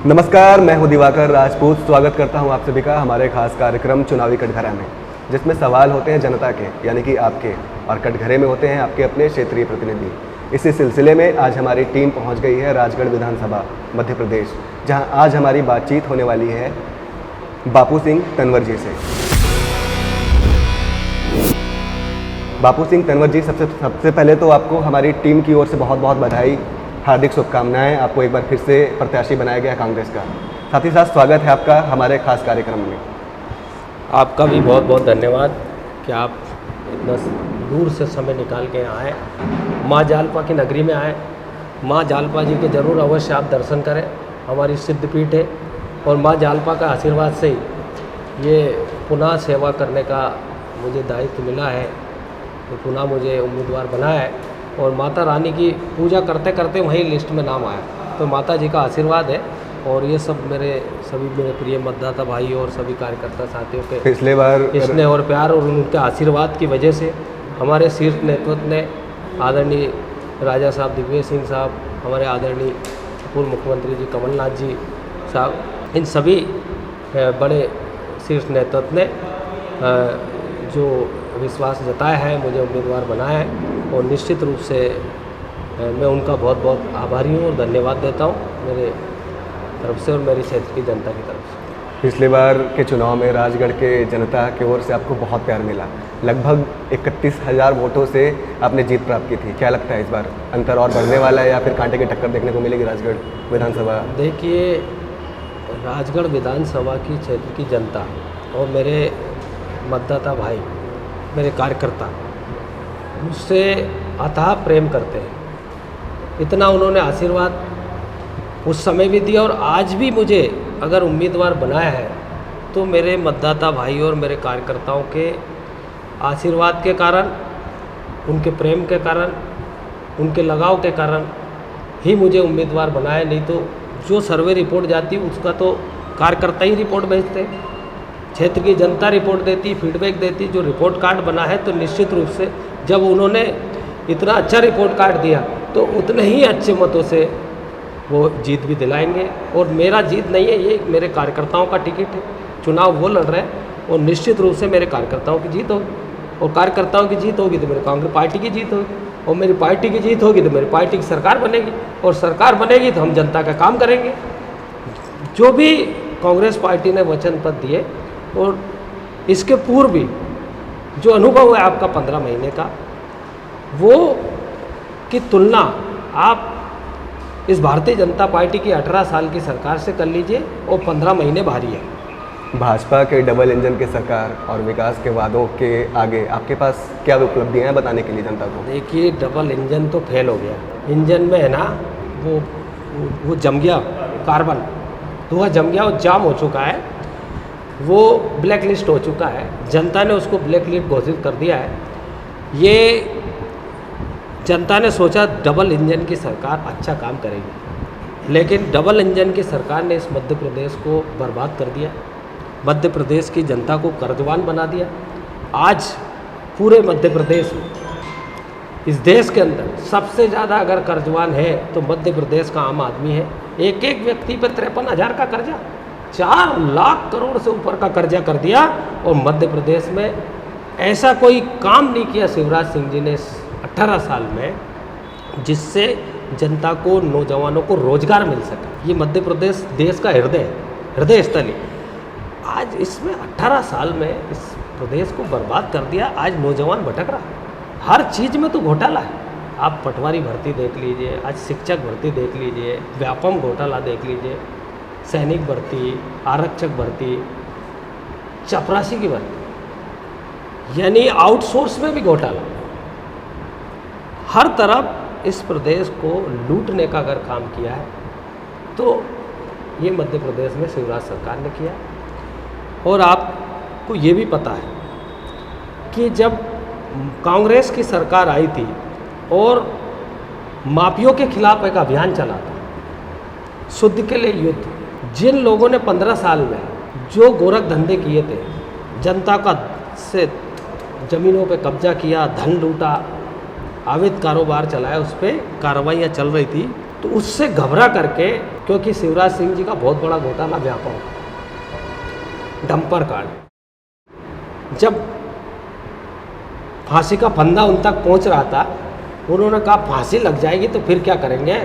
नमस्कार, मैं हूं दिवाकर राजपूत। स्वागत करता हूं आप सभी का हमारे खास कार्यक्रम चुनावी कटघरा में, जिसमें सवाल होते हैं जनता के यानी कि आपके, और कटघरे में होते हैं आपके अपने क्षेत्रीय प्रतिनिधि। इसी सिलसिले में आज हमारी टीम पहुंच गई है राजगढ़ विधानसभा मध्य प्रदेश, जहां आज हमारी बातचीत होने वाली है बापू सिंह तनवर जी से। बापू सिंह तनवर जी, सबसे पहले तो आपको हमारी टीम की ओर से बहुत बहुत बधाई, हार्दिक शुभकामनाएं। आपको एक बार फिर से प्रत्याशी बनाया गया कांग्रेस का। साथ ही साथ स्वागत है आपका हमारे खास कार्यक्रम में। आपका भी बहुत बहुत धन्यवाद कि आप इतना दूर से समय निकाल के यहाँ आए, माँ जालपा की नगरी में आए। माँ जालपा जी के ज़रूर अवश्य आप दर्शन करें, हमारी सिद्धपीठ है, और माँ जालपा का आशीर्वाद से ही ये पुनः सेवा करने का मुझे दायित्व मिला है, तो पुनः मुझे उम्मीदवार बनाया है। और माता रानी की पूजा करते करते वहीं लिस्ट में नाम आया, तो माता जी का आशीर्वाद है। और ये सब सभी मेरे प्रिय मतदाता भाई और सभी कार्यकर्ता साथियों के पिछले बार स्नेह और प्यार और उनके आशीर्वाद की वजह से हमारे शीर्ष नेतृत्व ने, आदरणीय राजा साहब दिग्विजय सिंह साहब, हमारे आदरणीय पूर्व मुख्यमंत्री जी कमलनाथ जी साहब, इन सभी बड़े शीर्ष नेतृत्व ने जो विश्वास जताया है, मुझे उम्मीदवार बनाया है। और निश्चित रूप से मैं उनका बहुत बहुत आभारी हूँ और धन्यवाद देता हूँ मेरे तरफ से और मेरी क्षेत्र की जनता की तरफ से। पिछले बार के चुनाव में राजगढ़ के जनता की ओर से आपको बहुत प्यार मिला, लगभग 31,000 वोटों से आपने जीत प्राप्त की थी। क्या लगता है इस बार अंतर और बढ़ने वाला है या फिर कांटे की टक्कर देखने को मिलेगी राजगढ़ विधानसभा? देखिए, राजगढ़ विधानसभा की क्षेत्र की जनता और मेरे मतदाता भाई, मेरे कार्यकर्ता मुझसे अथाह प्रेम करते हैं। इतना उन्होंने आशीर्वाद उस समय भी दिया और आज भी मुझे अगर उम्मीदवार बनाया है तो मेरे मतदाता भाई और मेरे कार्यकर्ताओं के आशीर्वाद के कारण, उनके प्रेम के कारण, उनके लगाव के कारण ही मुझे उम्मीदवार बनाया। नहीं तो जो सर्वे रिपोर्ट जाती उसका तो कार्यकर्ता ही रिपोर्ट भेजते, क्षेत्र की जनता रिपोर्ट देती, फीडबैक देती। जो रिपोर्ट कार्ड बना है तो निश्चित रूप से जब उन्होंने इतना अच्छा रिपोर्ट कार्ड दिया तो उतने ही अच्छे मतों से वो जीत भी दिलाएंगे। और मेरा जीत नहीं है, ये मेरे कार्यकर्ताओं का टिकट है। चुनाव वो लड़ रहे हैं और निश्चित रूप से मेरे कार्यकर्ताओं की जीत होगी, और कार्यकर्ताओं की जीत होगी तो मेरी कांग्रेस पार्टी की जीत होगी, और मेरी पार्टी की जीत होगी तो मेरी पार्टी की सरकार बनेगी, और सरकार बनेगी तो हम जनता का काम करेंगे। जो भी कांग्रेस पार्टी ने वचन पत्र दिए और इसके पूर्व भी जो अनुभव है आपका 15 महीने का, वो की तुलना आप इस भारतीय जनता पार्टी की 18 साल की सरकार से कर लीजिए, और 15 महीने भारी है। भाजपा के डबल इंजन की सरकार और विकास के वादों के आगे आपके पास क्या उपलब्धियां हैं बताने के लिए जनता को? देखिए, डबल इंजन तो फेल हो गया। इंजन में है ना वो जम गया, कार्बन धुआं जम गया और जाम हो चुका है, वो ब्लैक लिस्ट हो चुका है। जनता ने उसको ब्लैक लिस्ट घोषित कर दिया है। ये जनता ने सोचा डबल इंजन की सरकार अच्छा काम करेगी, लेकिन डबल इंजन की सरकार ने इस मध्य प्रदेश को बर्बाद कर दिया, मध्य प्रदेश की जनता को कर्जवान बना दिया। आज पूरे मध्य प्रदेश में, इस देश के अंदर सबसे ज़्यादा अगर कर्जवान है तो मध्य प्रदेश का आम आदमी है। एक एक व्यक्ति पर 53,000 का कर्जा, 4 लाख करोड़ से ऊपर का कर्जा कर दिया। और मध्य प्रदेश में ऐसा कोई काम नहीं किया शिवराज सिंह जी ने 18 साल में जिससे जनता को, नौजवानों को रोजगार मिल सका। ये मध्य प्रदेश देश का हृदय स्थल है। आज इसमें 18 साल में इस प्रदेश को बर्बाद कर दिया। आज नौजवान भटक रहा, हर चीज़ में तो घोटाला है। आप पटवारी भर्ती देख लीजिए, आज शिक्षक भर्ती देख लीजिए, व्यापम घोटाला देख लीजिए, सैनिक भर्ती, आरक्षक भर्ती, चपरासी की भर्ती, यानी आउटसोर्स में भी घोटाला। हर तरफ इस प्रदेश को लूटने का अगर काम किया है तो ये मध्य प्रदेश में शिवराज सरकार ने किया। और आपको ये भी पता है कि जब कांग्रेस की सरकार आई थी और माफियों के खिलाफ एक अभियान चला था, शुद्ध के लिए युद्ध, जिन लोगों ने 15 साल में जो गोरख धंधे किए थे, जनता का से ज़मीनों पे कब्जा किया, धन लूटा, अवैध कारोबार चलाया, उस पर कार्रवाइयाँ चल रही थी, तो उससे घबरा करके, क्योंकि शिवराज सिंह जी का बहुत बड़ा घोटाला व्यापा हुआ, डंपर कांड, जब फांसी का फंदा उन तक पहुंच रहा था, उन्होंने कहा फांसी लग जाएगी तो फिर क्या करेंगे।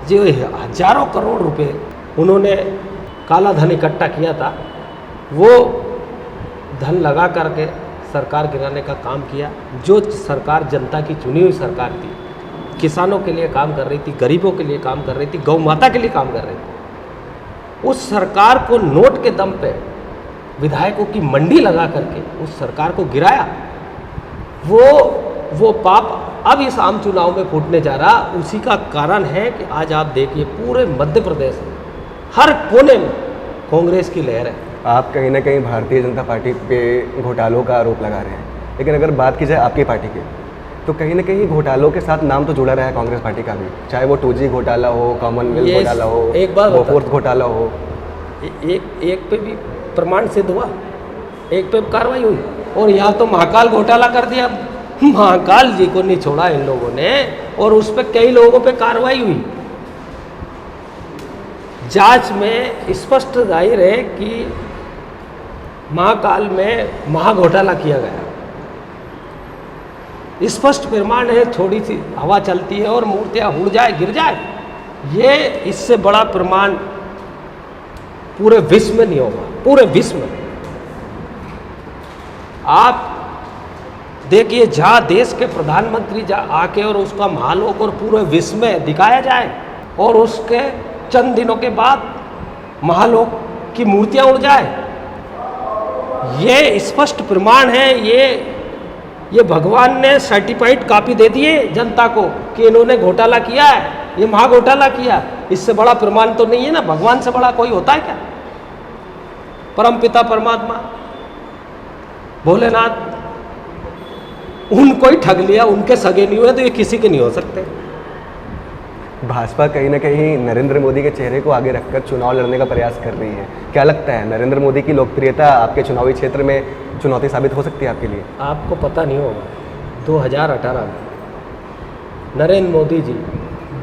जो हजारों करोड़ रुपए उन्होंने काला धन इकट्ठा किया था, वो धन लगा करके सरकार गिराने का काम किया। जो सरकार जनता की चुनी हुई सरकार थी, किसानों के लिए काम कर रही थी, गरीबों के लिए काम कर रही थी, गौ माता के लिए काम कर रही थी, उस सरकार को नोट के दम पे विधायकों की मंडी लगा करके उस सरकार को गिराया। वो पाप अब इस आम चुनाव में फूटने जा रहा। उसी का कारण है कि आज आप देखिए पूरे मध्य प्रदेश में हर कोने में कांग्रेस की लहर है। आप कहीं ना कहीं भारतीय जनता पार्टी पे घोटालों का आरोप लगा रहे हैं, लेकिन अगर बात की जाए आपकी पार्टी की, तो कहीं ना कहीं घोटालों के साथ नाम तो जुड़ा रहा है कांग्रेस पार्टी का भी, चाहे वो 2G घोटाला हो, कॉमनवेल्थ घोटाला हो, एक बात बोफोर्स घोटाला हो। एक पे भी प्रमाण सिद्ध हुआ, एक पे कार्रवाई हुई, और यहाँ तो महाकाल घोटाला कर दिया। महाकाल जी को नहीं छोड़ा इन लोगों ने, और उस पर कई लोगों पे कार्रवाई हुई। जांच में स्पष्ट जाहिर है कि महाकाल में महाघोटाला किया गया। स्पष्ट प्रमाण है, थोड़ी सी हवा चलती है और मूर्तियां उड़ जाए, गिर जाए, ये इससे बड़ा प्रमाण पूरे विश्व में नहीं होगा। पूरे विश्व में आप देखिए, जहाँ देश के प्रधानमंत्री आके और उसका महालोक और पूरे विश्व में दिखाया जाए, और उसके चंद दिनों के बाद महालोक की मूर्तियां उड़ जाए, ये स्पष्ट प्रमाण है। ये भगवान ने सर्टिफाइड कॉपी दे दिए जनता को कि इन्होंने घोटाला किया है, ये महाघोटाला किया। इससे बड़ा प्रमाण तो नहीं है ना। भगवान से बड़ा कोई होता है क्या? परमपिता परमात्मा भोलेनाथ, उनको ही ठग लिया, उनके सगे नहीं हुए तो ये किसी के नहीं हो सकते। भाजपा कहीं ना कहीं नरेंद्र मोदी के चेहरे को आगे रखकर चुनाव लड़ने का प्रयास कर रही है। क्या लगता है, नरेंद्र मोदी की लोकप्रियता आपके चुनावी क्षेत्र में चुनौती साबित हो सकती है आपके लिए? आपको पता नहीं होगा, 2018 में नरेंद्र मोदी जी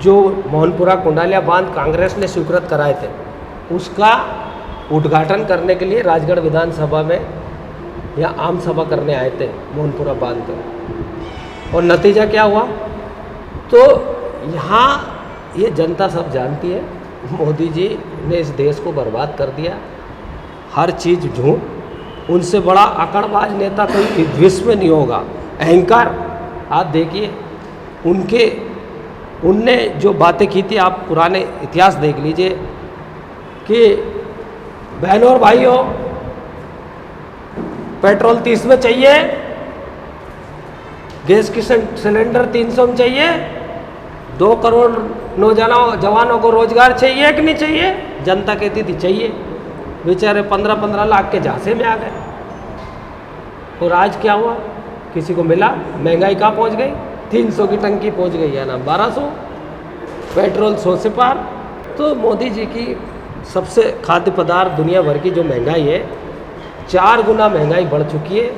जो मोहनपुरा कुंडालिया बांध कांग्रेस ने स्वीकृत कराए थे, उसका उद्घाटन करने के लिए राजगढ़ विधानसभा में या आम सभा करने आए थे मोहनपुरा बांध पर। और नतीजा क्या हुआ? तो यहाँ ये जनता सब जानती है, मोदी जी ने इस देश को बर्बाद कर दिया। हर चीज़ झूठ, उनसे बड़ा अकड़बाज नेता कोई विश्व में नहीं होगा। अहंकार, आप देखिए उनने जो बातें की थी, आप पुराने इतिहास देख लीजिए कि बहनों और भाइयों, पेट्रोल 30 में चाहिए, गैस की सिलेंडर 300 में चाहिए, 2 करोड़ नौजवानों को रोजगार चाहिए कि नहीं चाहिए? जनता कहती थी चाहिए। बेचारे 15-15 लाख के झांसे में आ गए। और आज क्या हुआ? किसी को मिला? महंगाई कहाँ पहुँच गई? 300 की टंकी पहुँच गई है ना 1200, पेट्रोल 100 से पार। तो मोदी जी की सबसे खाद्य पदार्थ दुनिया भर की जो महंगाई है, 4 गुना महंगाई बढ़ चुकी है।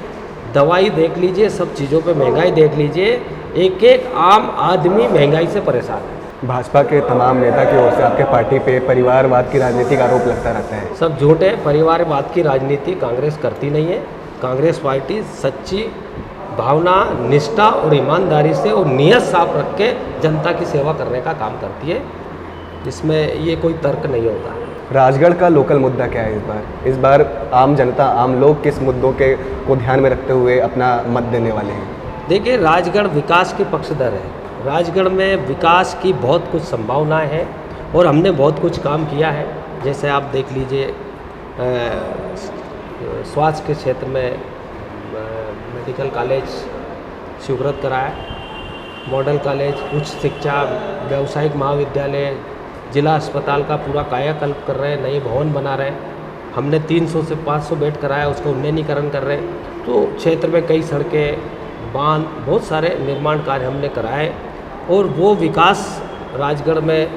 दवाई देख लीजिए, सब चीज़ों पे महंगाई देख लीजिए, एक आम आदमी महंगाई से परेशान है। भाजपा के तमाम नेता की ओर से आपके पार्टी पे परिवारवाद की राजनीति का आरोप लगता रहता है। सब झूठ है। परिवारवाद की राजनीति कांग्रेस करती नहीं है। कांग्रेस पार्टी सच्ची भावना, निष्ठा और ईमानदारी से और नियत साफ रख के जनता की सेवा करने का काम करती है। इसमें ये कोई तर्क नहीं होता। राजगढ़ का लोकल मुद्दा क्या है इस बार आम जनता, आम लोग किस मुद्दों को ध्यान में रखते हुए अपना मत देने वाले हैं? देखिए, राजगढ़ विकास के पक्षधर है। राजगढ़ में विकास की बहुत कुछ संभावनाएं हैं और हमने बहुत कुछ काम किया है। जैसे आप देख लीजिए, स्वास्थ्य के क्षेत्र में मेडिकल कॉलेज स्वीकृत कराया, मॉडल कॉलेज, उच्च शिक्षा, व्यावसायिक महाविद्यालय, जिला अस्पताल का पूरा कायाकल्प कर रहे हैं, नए भवन बना रहे हैं। हमने 300 से 500 बेड कराया, उसको उन्नयनीकरण कर रहे हैं। तो क्षेत्र में कई सड़कें, बांध, बहुत सारे निर्माण कार्य हमने कराए और वो विकास राजगढ़ में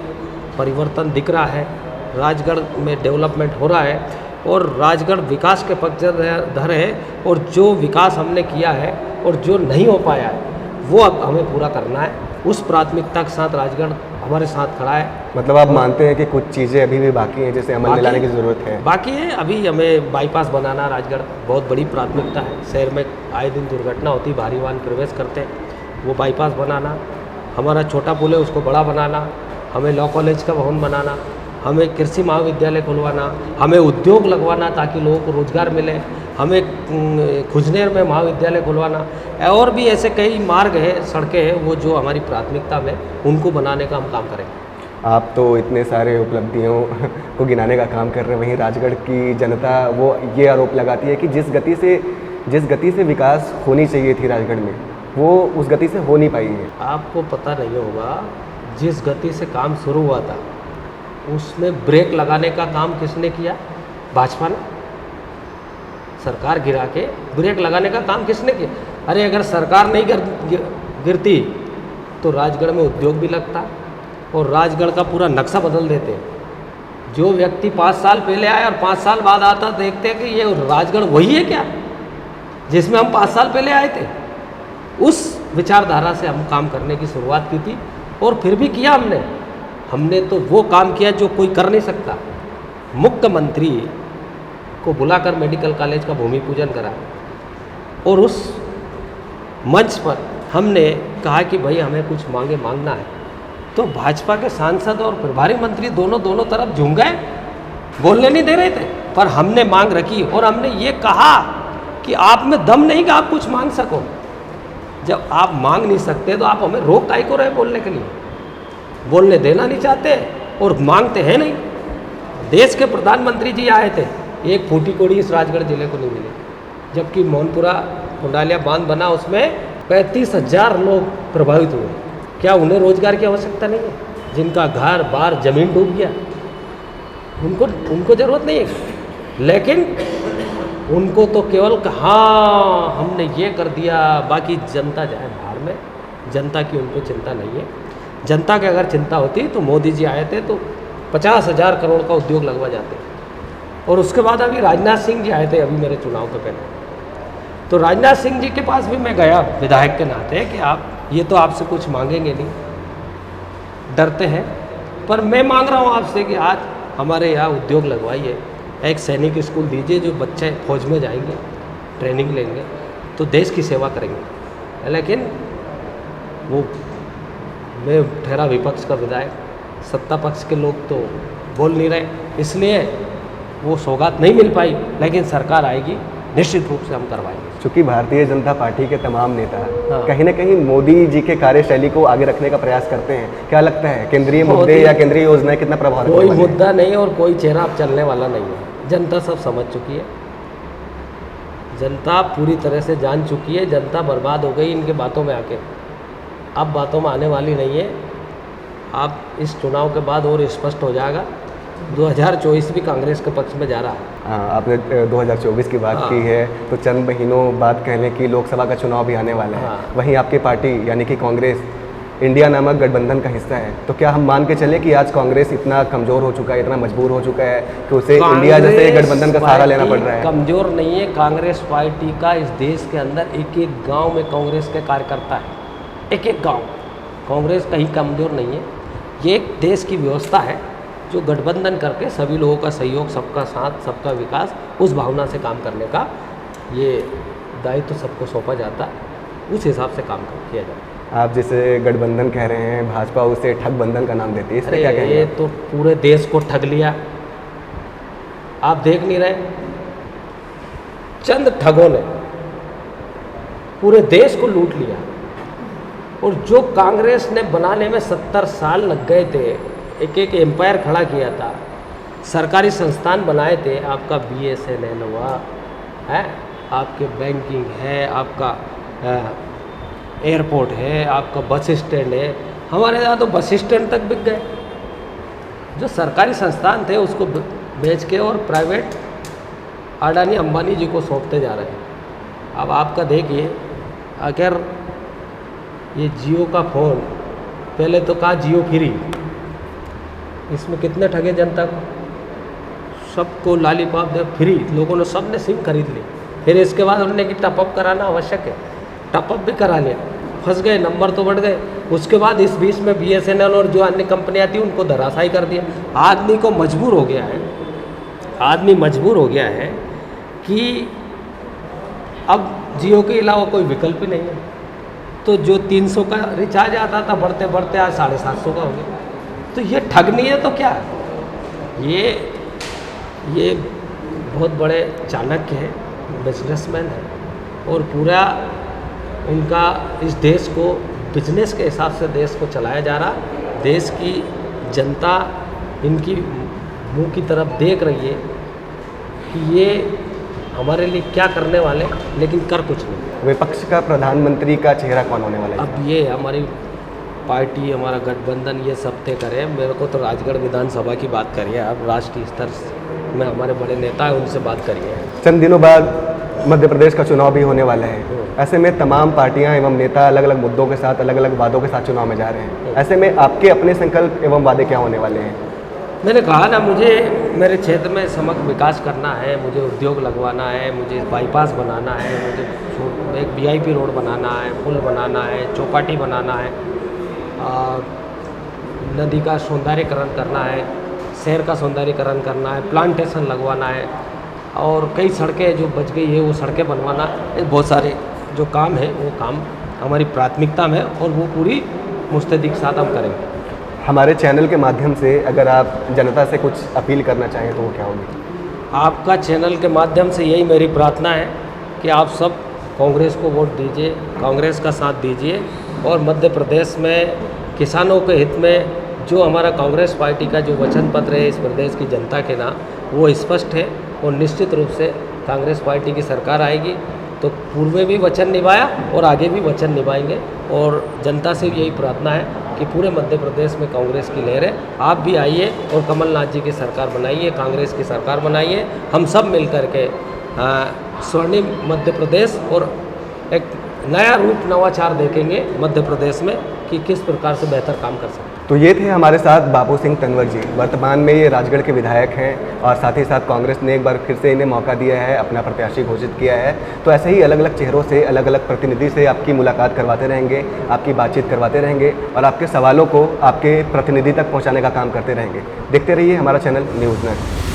परिवर्तन दिख रहा है। राजगढ़ में डेवलपमेंट हो रहा है और राजगढ़ विकास के पक्षधर है। और जो विकास हमने किया है और जो नहीं हो पाया है वो अब हमें पूरा करना है। उस प्राथमिकता के साथ राजगढ़ हमारे साथ खड़ा है। मतलब आप मानते हैं कि कुछ चीज़ें अभी भी बाकी हैं जिसे अमल में बाकी- लाने की ज़रूरत है? बाकी है, अभी हमें बाईपास बनाना राजगढ़ बहुत बड़ी प्राथमिकता है। शहर में आए दिन दुर्घटना होती, भारी वाहन प्रवेश करते हैं, वो बाईपास बनाना। हमारा छोटा पुल है उसको बड़ा बनाना, हमें लॉ कॉलेज का भवन बनाना, हमें कृषि महाविद्यालय खुलवाना, हमें उद्योग लगवाना ताकि लोगों को रोजगार मिले, हमें खुजनेर में महाविद्यालय खुलवाना, और भी ऐसे कई मार्ग है, सड़कें हैं वो जो हमारी प्राथमिकता में, उनको बनाने का हम काम करेंगे। आप तो इतने सारे उपलब्धियों को गिनाने का काम कर रहे हैं, वहीं राजगढ़ की जनता वो ये आरोप लगाती है कि जिस गति से विकास होनी चाहिए थी राजगढ़ में, वो उस गति से हो नहीं पाई है। आपको पता नहीं होगा, जिस गति से काम शुरू हुआ था उसमें ब्रेक लगाने का काम किसने किया? भाजपा ने। सरकार गिरा के ब्रेक लगाने का काम किसने किया? अरे अगर सरकार नहीं गिरती तो राजगढ़ में उद्योग भी लगता और राजगढ़ का पूरा नक्शा बदल देते। जो व्यक्ति 5 साल पहले आया और 5 साल बाद आता, देखते कि ये राजगढ़ वही है क्या जिसमें हम 5 साल पहले आए थे। उस विचारधारा से हम काम करने की शुरुआत की थी और फिर भी किया हमने तो वो काम किया जो कोई कर नहीं सकता। मुख्यमंत्री को बुलाकर मेडिकल कॉलेज का भूमि पूजन करा और उस मंच पर हमने कहा कि भाई हमें कुछ मांगना है, तो भाजपा के सांसद और प्रभारी मंत्री दोनों तरफ झूम गए, बोलने नहीं दे रहे थे। पर हमने मांग रखी और हमने ये कहा कि आप में दम नहीं कि आप कुछ मांग सको। जब आप मांग नहीं सकते तो आप हमें रोक काहे को रहे बोलने के लिए? बोलने देना नहीं चाहते और मांगते हैं नहीं। देश के प्रधानमंत्री जी आए थे, एक फूटी कोड़ी इस राजगढ़ जिले को नहीं मिली, जबकि मोहनपुरा कुंडालिया बांध बना, उसमें 35,000 लोग प्रभावित हुए। क्या उन्हें रोजगार की आवश्यकता नहीं है? जिनका घर बार जमीन डूब गया, उनको ज़रूरत नहीं है, लेकिन उनको तो केवल हाँ हमने ये कर दिया, बाकी जनता जाए बाहर में। जनता की उनको चिंता नहीं है। जनता की अगर चिंता होती तो मोदी जी आए थे तो 50,000 करोड़ का उद्योग लगवा जाते। और उसके बाद अभी राजनाथ सिंह जी आए थे अभी मेरे चुनाव के पहले, तो राजनाथ सिंह जी के पास भी मैं गया विधायक के नाते कि आप ये तो आपसे कुछ मांगेंगे नहीं, डरते हैं, पर मैं मांग रहा हूँ आपसे कि आज हमारे यहाँ उद्योग लगवाइए, एक सैनिक स्कूल दीजिए, जो बच्चे फौज में जाएंगे, ट्रेनिंग लेंगे तो देश की सेवा करेंगे। लेकिन वो मैं ठहरा विपक्ष का विधायक, सत्ता पक्ष के लोग तो बोल नहीं रहे, इसलिए वो सौगात नहीं मिल पाई। लेकिन सरकार आएगी, निश्चित रूप से हम करवाएंगे। चूँकि भारतीय जनता पार्टी के तमाम नेता हाँ। कहीं ना कहीं मोदी जी के कार्यशैली को आगे रखने का प्रयास करते हैं, क्या लगता है केंद्रीय मुद्दे मोदी- या केंद्रीय योजनाएं कितना प्रभावी कोई होने वाली हैं? मुद्दा नहीं और कोई चेहरा अब चलने वाला नहीं है। जनता सब समझ चुकी है, जनता पूरी तरह से जान चुकी है। जनता बर्बाद हो गई इनके बातों में आके, अब बातों में आने वाली नहीं है। अब इस चुनाव के बाद और स्पष्ट हो जाएगा। 2024 भी कांग्रेस के पक्ष में जा रहा है। हाँ, आपने 2024 की बात हाँ। की है, तो चंद महीनों बाद कहने की लोकसभा का चुनाव भी आने वाला है। हाँ। वहीं आपकी पार्टी यानी कि कांग्रेस इंडिया नामक गठबंधन का हिस्सा है, तो क्या हम मान के चले कि आज कांग्रेस इतना कमज़ोर हो चुका है, इतना मजबूर हो चुका है कि उसे इंडिया जैसे गठबंधन का सहारा लेना पड़ रहा है? कमज़ोर नहीं है, कांग्रेस पार्टी का इस देश के अंदर एक एक गांव में कांग्रेस के कार्यकर्ता है, एक एक गांव। कांग्रेस कहीं कमज़ोर नहीं है। ये एक देश की व्यवस्था है जो गठबंधन करके सभी लोगों का सहयोग, सबका साथ, सबका विकास, उस भावना से काम करने का ये दायित्व तो सबको सौंपा जाता है, उस हिसाब से काम किया जाता है। आप जिसे गठबंधन कह रहे हैं, भाजपा उसे ठगबंधन का नाम देती है, इससे क्या अरे कहेंगे? ये तो पूरे देश को ठग लिया। आप देख नहीं रहे, चंद ठगों ने पूरे देश को लूट लिया। और जो कांग्रेस ने बनाने में 70 साल लग गए थे, एक एक एम्पायर खड़ा किया था, सरकारी संस्थान बनाए थे, आपका BSNL हुआ है, आपके बैंकिंग है, आपका एयरपोर्ट है, आपका बस स्टैंड है। हमारे यहाँ तो बस स्टैंड तक बिक गए। जो सरकारी संस्थान थे उसको बेच के और प्राइवेट अडानी अंबानी जी को सौंपते जा रहे हैं। अब आपका देखिए, अगर ये जियो का फ़ोन, पहले तो कहा जियो फ्री, इसमें कितने ठगे जनता को, सबको लॉलीपॉप दे फ्री, लोगों ने सबने सिम खरीद ली। फिर इसके बाद उन्होंने कि टपअप कराना आवश्यक है, टपअप भी करा लिया, फंस गए, नंबर तो बढ़ गए। उसके बाद इस बीच में BSNL और जो अन्य कंपनियां थी उनको धराशायी कर दिया। आदमी को मजबूर हो गया है, आदमी मजबूर हो गया है कि अब जियो के अलावा कोई विकल्प ही नहीं है। तो जो 300 का रिचार्ज आता था बढ़ते बढ़ते आज 750 का हो गया। तो ये ठगनी है तो क्या है? ये बहुत बड़े चाणक्य है, बिजनेसमैन है और पूरा उनका इस देश को बिजनेस के हिसाब से देश को चलाया जा रहा। देश की जनता इनकी मुंह की तरफ देख रही है कि ये हमारे लिए क्या करने वाले, लेकिन कर कुछ नहीं। विपक्ष का प्रधानमंत्री का चेहरा कौन होने वाला है? अब ये हमारी पार्टी, हमारा गठबंधन ये सब तय करे। मेरे को तो राजगढ़ विधानसभा की बात करिए, आप राष्ट्रीय स्तर में हमारे बड़े नेता हैं उनसे बात करिए। चंद दिनों बाद मध्य प्रदेश का चुनाव भी होने वाला है। ऐसे में तमाम पार्टियां एवं नेता अलग अलग मुद्दों के साथ, अलग अलग वादों के साथ चुनाव में जा रहे हैं। ऐसे में आपके अपने संकल्प एवं वादे क्या होने वाले हैं? मैंने कहा ना, मुझे मेरे क्षेत्र में समग्र विकास करना है, मुझे उद्योग लगवाना है, मुझे बाईपास बनाना है, मुझे एक VIP रोड बनाना है, पुल बनाना है, चौपाटी बनाना है, नदी का सौंदर्यीकरण करना है, शहर का सौंदर्यीकरण करना है, प्लांटेशन लगवाना है और कई सड़कें जो बच गई है वो सड़कें बनवाना। बहुत सारे जो काम है वो काम हमारी प्राथमिकता में और वो पूरी मुस्तैदी के साथ हम करेंगे। हमारे चैनल के माध्यम से अगर आप जनता से कुछ अपील करना चाहें तो वो क्या होगी? आपका चैनल के माध्यम से यही मेरी प्रार्थना है कि आप सब कांग्रेस को वोट दीजिए, कांग्रेस का साथ दीजिए और मध्य प्रदेश में किसानों के हित में जो हमारा कांग्रेस पार्टी का जो वचन पत्र है इस प्रदेश की जनता के नाम, वो स्पष्ट है और निश्चित रूप से कांग्रेस पार्टी की सरकार आएगी तो पूर्व में भी वचन निभाया और आगे भी वचन निभाएंगे। और जनता से यही प्रार्थना है कि पूरे मध्य प्रदेश में कांग्रेस की लहर है। आप भी आइए और कमलनाथ जी की सरकार बनाइए, कांग्रेस की सरकार बनाइए। हम सब मिल कर के स्वर्णिम मध्य प्रदेश और एक नया रूप, नवाचार देखेंगे मध्य प्रदेश में कि किस प्रकार से बेहतर काम कर सकते हैं। तो ये थे हमारे साथ बाबू सिंह तंवर जी। वर्तमान में ये राजगढ़ के विधायक हैं और साथ ही साथ कांग्रेस ने एक बार फिर से इन्हें मौका दिया है, अपना प्रत्याशी घोषित किया है। तो ऐसे ही अलग अलग चेहरों से, अलग अलग प्रतिनिधि से आपकी मुलाकात करवाते रहेंगे, आपकी बातचीत करवाते रहेंगे और आपके सवालों को आपके प्रतिनिधि तक पहुँचाने का काम करते रहेंगे। देखते रहिए हमारा चैनल न्यूज़ नेट।